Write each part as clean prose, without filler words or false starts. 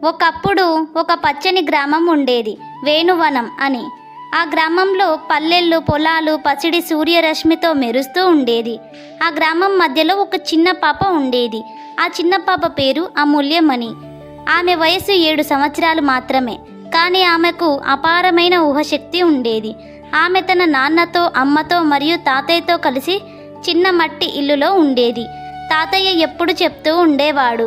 ఒకప్పుడు ఒక పచ్చని గ్రామం ఉండేది, వేణువనం అని. ఆ గ్రామంలో పల్లెళ్ళు, పొలాలు పసిడి సూర్యరశ్మితో మెరుస్తూ ఉండేది. ఆ గ్రామం మధ్యలో ఒక చిన్న పాప ఉండేది. ఆ చిన్న పాప పేరు అమూల్యమణి. ఆమె వయసు 7 సంవత్సరాలు మాత్రమే. కానీ ఆమెకు అపారమైన ఊహశక్తి ఉండేది. ఆమె తన నాన్నతో, అమ్మతో మరియు తాతయ్యతో కలిసి చిన్న మట్టి ఇల్లులో ఉండేది. తాతయ్య ఎప్పుడు చెప్తూ ఉండేవాడు,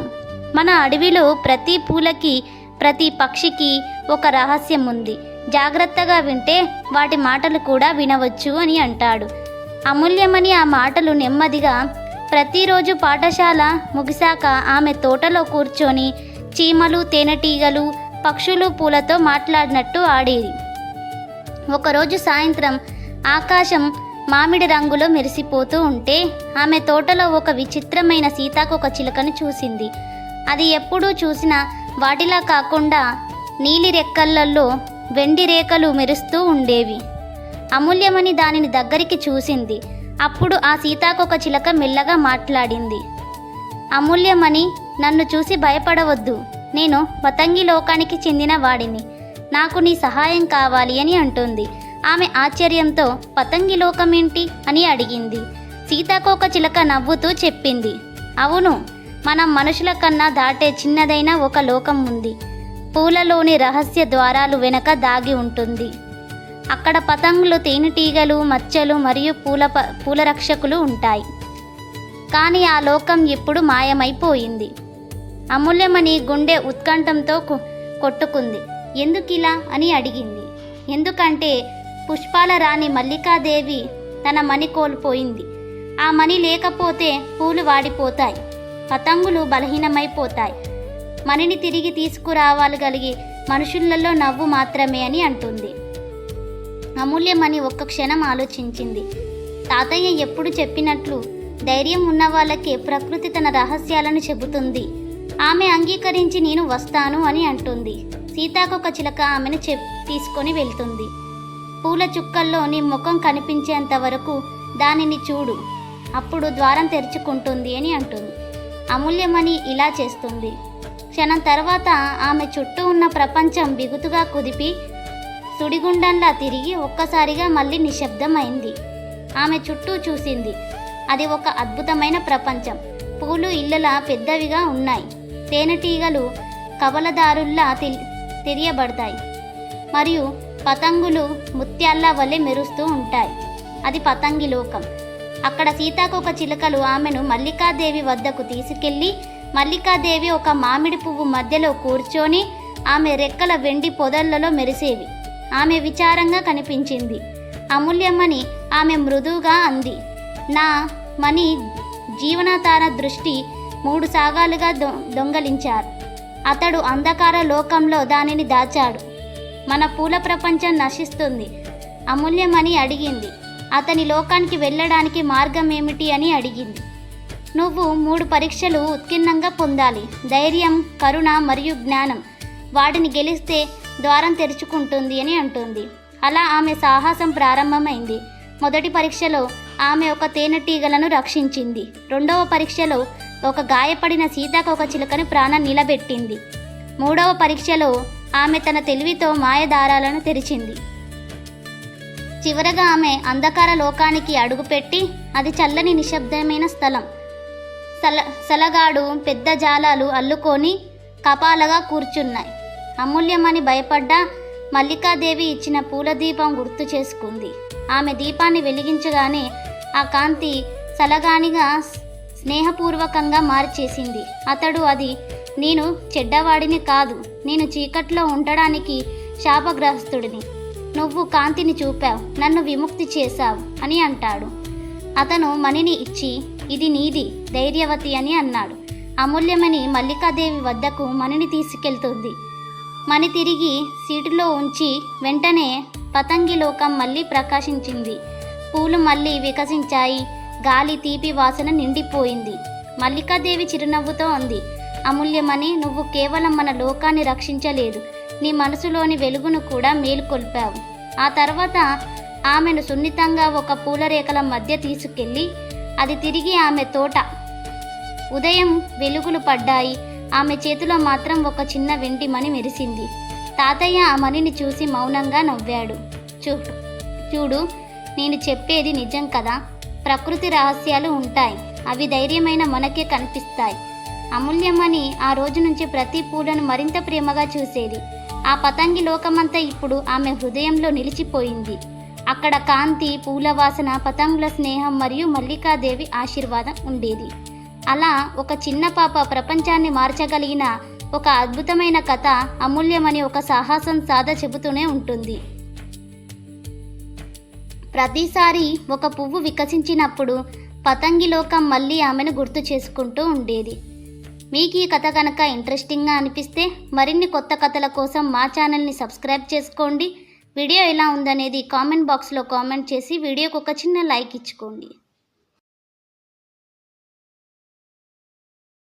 మన అడవిలో ప్రతి పూలకి, ప్రతి పక్షికి ఒక రహస్యం ఉంది. జాగ్రత్తగా వింటే వాటి మాటలు కూడా వినవచ్చు అని అంటాడు. అమూల్యమణి ఆ మాటలు నెమ్మదిగా ప్రతిరోజు పాఠశాల ముగిశాక ఆమె తోటలో కూర్చొని చీమలు, తేనెటీగలు, పక్షులు పూలతో మాట్లాడినట్టు ఆడేది. ఒకరోజు సాయంత్రం ఆకాశం మామిడి రంగులో మెరిసిపోతూ ఉంటే ఆమె తోటలో ఒక విచిత్రమైన సీతాకోక చిలుకను చూసింది. అది ఎప్పుడూ చూసిన వాటిలా కాకుండా నీలి రెక్కలలో వెండి రేఖలు మెరుస్తూ ఉండేవి. అమూల్యమణి దానిని దగ్గరికి చూసింది. అప్పుడు ఆ సీతాకోక చిలుక మెల్లగా మాట్లాడింది. అమూల్యమణి, నన్ను చూసి భయపడవద్దు. నేను పతంగి లోకానికి చెందిన వాడిని. నాకు నీ సహాయం కావాలి అని అంటుంది. ఆమె ఆశ్చర్యంతో పతంగి లోకం ఏంటి అని అడిగింది. సీతాకోక చిలుక నవ్వుతూ చెప్పింది, అవును, మనం మనుషుల కన్నా దాటే చిన్నదైన ఒక లోకం ఉంది. పూలలోని రహస్య ద్వారాలు వెనక దాగి ఉంటుంది. అక్కడ పతంగులు, తేనెటీగలు, మచ్చలు మరియు పూల రక్షకులు ఉంటాయి. కానీ ఆ లోకం ఇప్పుడు మాయమైపోయింది. అమూల్యమణి గుండె ఉత్కంఠంతో కొట్టుకుంది. ఎందుకిలా అని అడిగింది. ఎందుకంటే పుష్పాల రాణి మల్లికాదేవి తన మణి కోల్పోయింది. ఆ మణి లేకపోతే పూలు వాడిపోతాయి, పతంగులు బలహీనమైపోతాయి. మణిని తిరిగి తీసుకురావాలగలిగే మనుషులలో నవ్వు మాత్రమే అని అంటుంది. అమూల్యమణి ఒక్క క్షణం ఆలోచించింది. తాతయ్య ఎప్పుడు చెప్పినట్లు ధైర్యం ఉన్న వాళ్ళకే ప్రకృతి తన రహస్యాలను చెబుతుంది. ఆమె అంగీకరించి నేను వస్తాను అని అంటుంది. సీతాకోక చిలుక ఆమెను తీసుకొని వెళ్తుంది. పూల చుక్కల్లో నీ ముఖం కనిపించేంత వరకు దానిని చూడు, అప్పుడు ద్వారం తెరుచుకుంటుంది అని అంటుంది. అమూల్యమణి ఇలా చేస్తుంది. క్షణం తర్వాత ఆమె చుట్టూ ఉన్న ప్రపంచం బిగుతుగా కుదిపి సుడిగుండంలా తిరిగి ఒక్కసారిగా మళ్ళీ నిశ్శబ్దమైంది. ఆమె చుట్టూ చూసింది. అది ఒక అద్భుతమైన ప్రపంచం. పూలు ఇళ్ళలా పెద్దవిగా ఉన్నాయి. తేనెటీగలు కవలదారుల్లా తెలియబడతాయి మరియు పతంగులు ముత్యాల్లా వలె మెరుస్తూ ఉంటాయి. అది పతంగి లోకం. అక్కడ సీతాకోక చిలుకలు ఆమెను మల్లికాదేవి వద్దకు తీసుకెళ్ళి మల్లికాదేవి ఒక మామిడి పువ్వు మధ్యలో కూర్చొని ఆమె రెక్కల వెండి పొదళ్లలో మెరిసేవి. ఆమె విచారంగా కనిపించింది. అమూల్యమణి ఆమె మృదువుగా అంది, నా మణి జీవనాధార దృష్టి 3 సాగాలుగా దొంగలించారు. అతడు అంధకార లోకంలో దానిని దాచాడు. మన పూల ప్రపంచం నశిస్తుంది. అమూల్యమణి అడిగింది. అతని లోకానికి వెళ్ళడానికి మార్గం ఏమిటి అని అడిగింది. నువ్వు 3 పరీక్షలు ఉత్కీర్ణంగా పొందాలి. ధైర్యం, కరుణ మరియు జ్ఞానం. వాటిని గెలిస్తే ద్వారం తెరుచుకుంటుంది అని అంటుంది. అలా ఆమె సాహసం ప్రారంభమైంది. మొదటి పరీక్షలో ఆమె ఒక తేనెటీగలను రక్షించింది. రెండవ పరీక్షలో ఒక గాయపడిన సీతాకోక చిలుకను ప్రాణం నిలబెట్టింది. మూడవ పరీక్షలో ఆమె తన తెలివితో మాయదారాలను తెరిచింది. చివరగా ఆమె అంధకార లోకానికి అడుగుపెట్టి అది చల్లని నిశ్శబ్దమైన స్థలం. సలగాడు పెద్ద జాలాలు అల్లుకొని కపాలగా కూర్చున్నాయి. అమూల్యమణి భయపడ్డా మల్లికాదేవి ఇచ్చిన పూల దీపం గుర్తు చేసుకుంది. ఆమె దీపాన్ని వెలిగించగానే ఆ కాంతి సలగానిగా స్నేహపూర్వకంగా మార్చేసింది. అతడు అది నేను చెడ్డవాడిని కాదు, నేను చీకట్లో ఉండడానికి శాపగ్రస్తుడిని. నువ్వు కాంతిని చూపావు, నన్ను విముక్తి చేశావు అని అంటాడు. అతను మణిని ఇచ్చి ఇది నీది, ధైర్యవతి అని అన్నాడు. అమూల్యమణి మల్లికాదేవి వద్దకు మణిని తీసుకెళ్తుంది. మణి తిరిగి సీటులో ఉంచి వెంటనే పతంగి లోకం మళ్ళీ ప్రకాశించింది. పూలు మళ్ళీ వికసించాయి. గాలి తీపి వాసన నిండిపోయింది. మల్లికాదేవి చిరునవ్వుతో అంది, అమూల్యమణి, నువ్వు కేవలం మన లోకాన్ని రక్షించలేదు, నీ మనసులోని వెలుగును కూడా మేలుకొల్పావు. ఆ తర్వాత ఆమెను సున్నితంగా ఒక పూలరేఖల మధ్య తీసుకెళ్ళి అది తిరిగి ఆమె తోట. ఉదయం వెలుగులు పడ్డాయి. ఆమె చేతిలో మాత్రం ఒక చిన్న వెండి మణి మెరిసింది. తాతయ్య ఆ మణిని చూసి మౌనంగా నవ్వాడు. చూడు, నేను చెప్పేది నిజం కదా. ప్రకృతి రహస్యాలు ఉంటాయి, అవి ధైర్యమైన మనకే కనిపిస్తాయి. అమూల్యమణి ఆ రోజు నుంచి ప్రతి పూలను మరింత ప్రేమగా చూసేది. ఆ పతంగి లోకమంతా ఇప్పుడు ఆమె హృదయంలో నిలిచిపోయింది. అక్కడ కాంతి, పూల వాసన, పతంగుల స్నేహం మరియు మల్లికాదేవి ఆశీర్వాదం ఉండేది. అలా ఒక చిన్న పాప ప్రపంచాన్ని మార్చగలిగిన ఒక అద్భుతమైన కథ అమూల్యమని ఒక సాహసం సాధ చెబుతూనే ఉంటుంది. ప్రతిసారి ఒక పువ్వు వికసించినప్పుడు పతంగి లోకం మళ్ళీ ఆమెను గుర్తు చేసుకుంటూ ఉండేది. మీకు ఈ కథ కనుక ఇంట్రెస్టింగ్గా అనిపిస్తే మరిన్ని కొత్త కథల కోసం మా ఛానల్ని సబ్స్క్రైబ్ చేసుకోండి. వీడియో ఎలా ఉందనేది కామెంట్ బాక్స్లో కామెంట్ చేసి వీడియోకి ఒక చిన్న లైక్ ఇచ్చుకోండి.